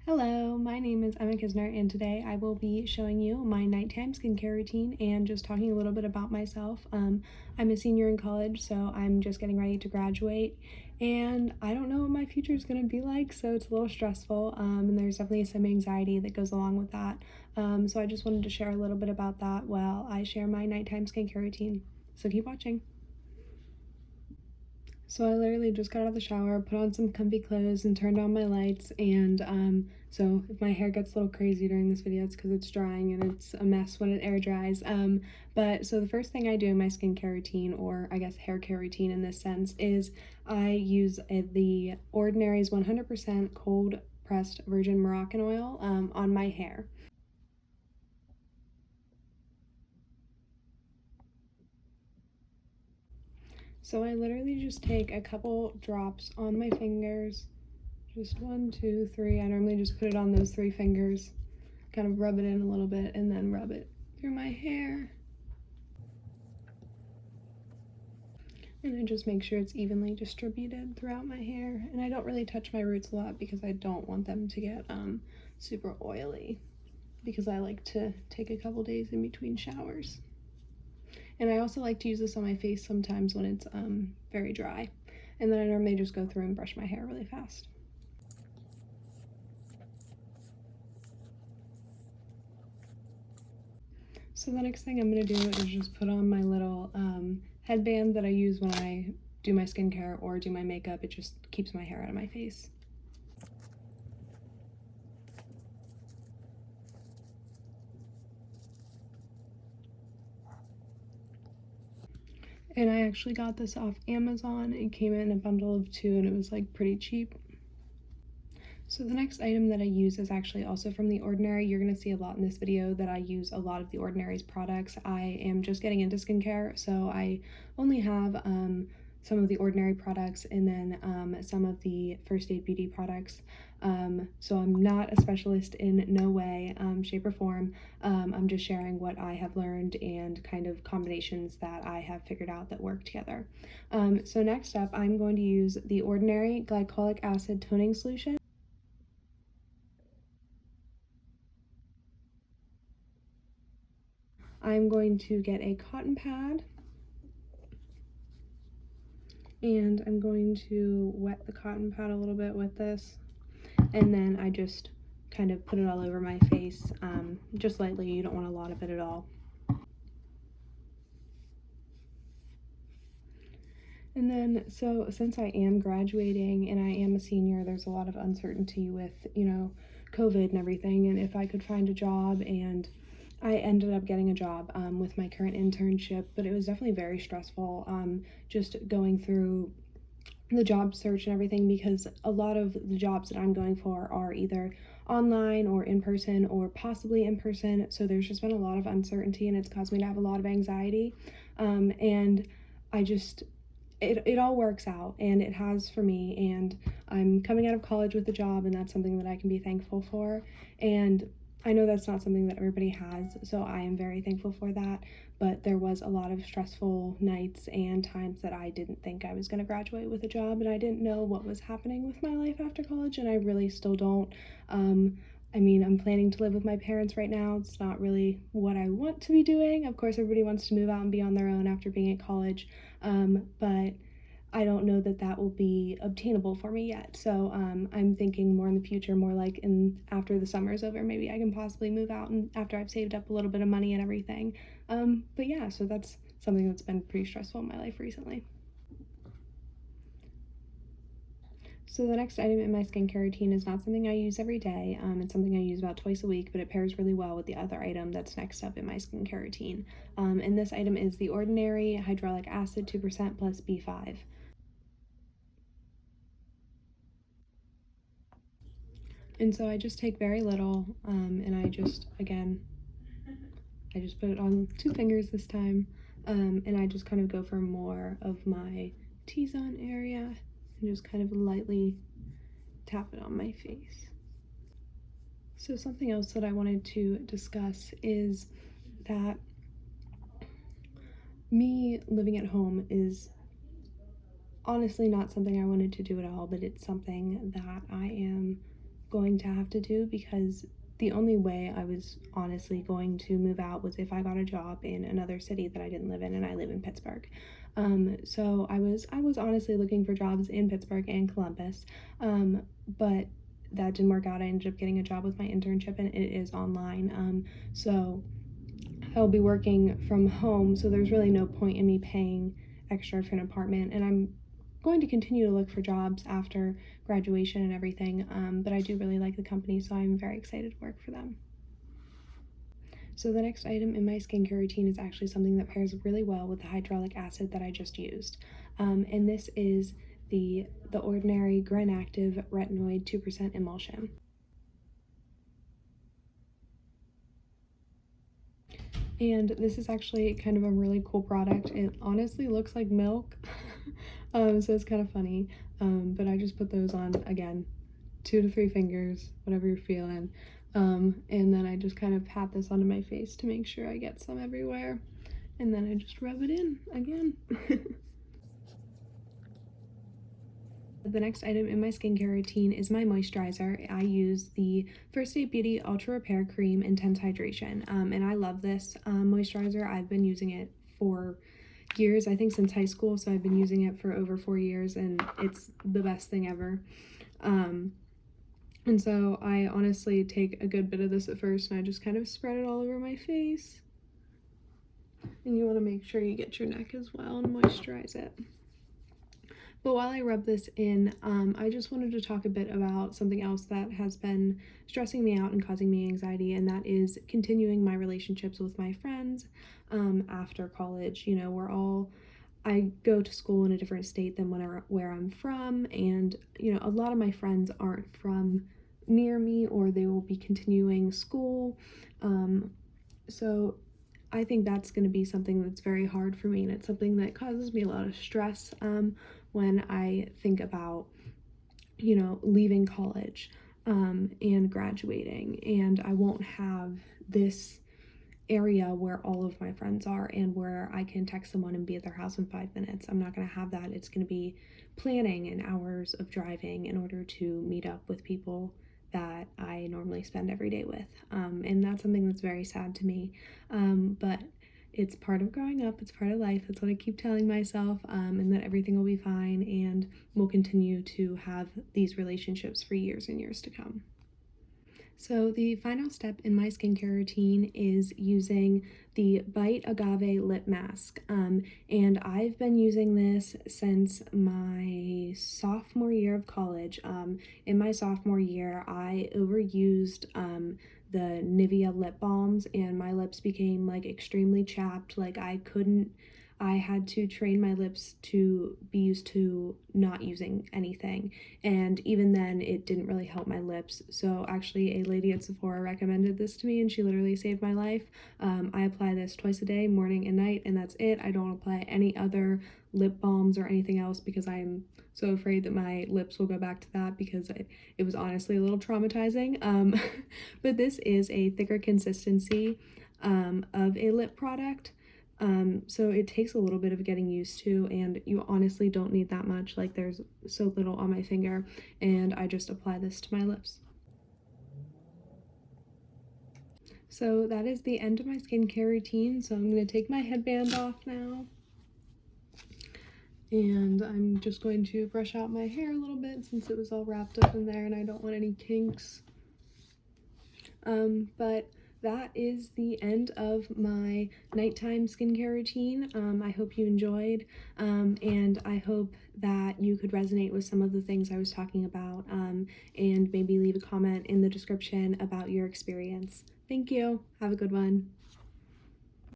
Hello, my name is Emma Kisner, and today I will be showing you my nighttime skincare routine and just talking a little bit about myself. I'm a senior in college, so I'm just getting ready to graduate, and I don't know what my future is going to be like, so it's a little stressful, and there's definitely some anxiety that goes along with that. So I just wanted to share a little bit about that while I share my nighttime skincare routine. So keep watching. So I literally just got out of the shower, put on some comfy clothes, and turned on my lights. And so if my hair gets a little crazy during this video, it's because it's drying and it's a mess when it air dries. But so the first thing I do in my skincare routine, or I guess hair care routine in this sense, is I use the Ordinary's 100% cold pressed virgin Moroccan oil on my hair. So I literally just take a couple drops on my fingers, just 1, 2, 3. I normally just put it on those 3 fingers, kind of rub it in a little bit, and then rub it through my hair. And I just make sure it's evenly distributed throughout my hair. And I don't really touch my roots a lot because I don't want them to get super oily, because I like to take a couple days in between showers. And I also like to use this on my face sometimes when it's very dry. And then I normally just go through and brush my hair really fast. So the next thing I'm going to do is just put on my little headband that I use when I do my skincare or do my makeup. It just keeps my hair out of my face. And I actually got this off Amazon. It came in a bundle of 2 and it was like pretty cheap. So the next item that I use is actually also from The Ordinary. You're going to see a lot in this video that I use a lot of The Ordinary's products. I am just getting into skincare, so I only have some of The Ordinary products and then some of the First Aid Beauty products. So I'm not a specialist in no way, shape, or form. I'm just sharing what I have learned and kind of combinations that I have figured out that work together. So next up, I'm going to use The Ordinary Glycolic Acid Toning Solution. I'm going to get a cotton pad and I'm going to wet the cotton pad a little bit with this, and then I just kind of put it all over my face, just lightly. You don't want a lot of it at all. And then, so since I am graduating and I am a senior, there's a lot of uncertainty with, COVID and everything, and if I could find a job, and I ended up getting a job with my current internship, but it was definitely very stressful, just going through the job search and everything, because a lot of the jobs that I'm going for are either online or in person or possibly in person. So there's just been a lot of uncertainty and it's caused me to have a lot of anxiety. And I just, it all works out, and it has for me, and I'm coming out of college with a job, and that's something that I can be thankful for. And I know that's not something that everybody has, so I am very thankful for that. But there was a lot of stressful nights and times that I didn't think I was going to graduate with a job, and I didn't know what was happening with my life after college, and I really still don't. I mean, I'm planning to live with my parents right now. It's not really what I want to be doing. Of course, everybody wants to move out and be on their own after being at college, but I don't know that that will be obtainable for me yet. So I'm thinking more in the future, more like after the summer is over, maybe I can possibly move out, and after I've saved up a little bit of money and everything. But yeah, so that's something that's been pretty stressful in my life recently. So the next item in my skincare routine is not something I use every day. It's something I use about twice a week, but it pairs really well with the other item that's next up in my skincare routine. And this item is The Ordinary Hyaluronic Acid 2% plus B5. And so I just take very little, and I just put it on 2 fingers this time, and I just kind of go for more of my T-zone area and just kind of lightly tap it on my face. So something else that I wanted to discuss is that me living at home is honestly not something I wanted to do at all, but it's something that I am going to have to do, because the only way I was honestly going to move out was if I got a job in another city that I didn't live in, and I live in Pittsburgh. So I was honestly looking for jobs in Pittsburgh and Columbus, but that didn't work out. I ended up getting a job with my internship, and it is online. So I'll be working from home, so there's really no point in me paying extra for an apartment. And I'm going to continue to look for jobs after graduation and everything, but I do really like the company, so I'm very excited to work for them. So the next item in my skincare routine is actually something that pairs really well with the hyaluronic acid that I just used. And this is the Ordinary Gren Active Retinoid 2% Emulsion. And this is actually kind of a really cool product. It honestly looks like milk, so it's kind of funny. But I just put those on, again, 2 to 3 fingers, whatever you're feeling. And then I just kind of pat this onto my face to make sure I get some everywhere. And then I just rub it in again. The next item in my skincare routine is my moisturizer. I use the First Aid Beauty Ultra Repair Cream Intense Hydration, and I love this moisturizer. I've been using it for years, I think since high school, so I've been using it for over 4 years, and it's the best thing ever. And so I honestly take a good bit of this at first, and I just kind of spread it all over my face. And you want to make sure you get your neck as well and moisturize it. But while I rub this in, I just wanted to talk a bit about something else that has been stressing me out and causing me anxiety, and that is continuing my relationships with my friends after college. You know, I go to school in a different state than where I'm from, and, you know, a lot of my friends aren't from near me, or they will be continuing school. So I think that's going to be something that's very hard for me, and it's something that causes me a lot of stress when I think about, you know, leaving college and graduating, and I won't have this area where all of my friends are and where I can text someone and be at their house in 5 minutes. I'm not going to have that. It's going to be planning and hours of driving in order to meet up with people that I normally spend every day with. And that's something that's very sad to me. But it's part of growing up, it's part of life. That's what I keep telling myself, and that everything will be fine, and we'll continue to have these relationships for years and years to come. So the final step in my skincare routine is using the Bite Agave Lip Mask. And I've been using this since my sophomore year of college. In my sophomore year, I overused the Nivea lip balms, and my lips became like extremely chapped. Like I had to train my lips to be used to not using anything, and even then it didn't really help my lips. So actually a lady at Sephora recommended this to me, and she literally saved my life. I apply this twice a day, morning and night, and that's it. I don't apply any other lip balms or anything else because I'm so afraid that my lips will go back to that, because it was honestly a little traumatizing. But this is a thicker consistency of a lip product. So it takes a little bit of getting used to, and you honestly don't need that much. Like, there's so little on my finger, and I just apply this to my lips. So that is the end of my skincare routine. So I'm going to take my headband off now. And I'm just going to brush out my hair a little bit since it was all wrapped up in there and I don't want any kinks. But that is the end of my nighttime skincare routine. I hope you enjoyed, and I hope that you could resonate with some of the things I was talking about, and maybe leave a comment in the description about your experience. Thank you. Have a good one.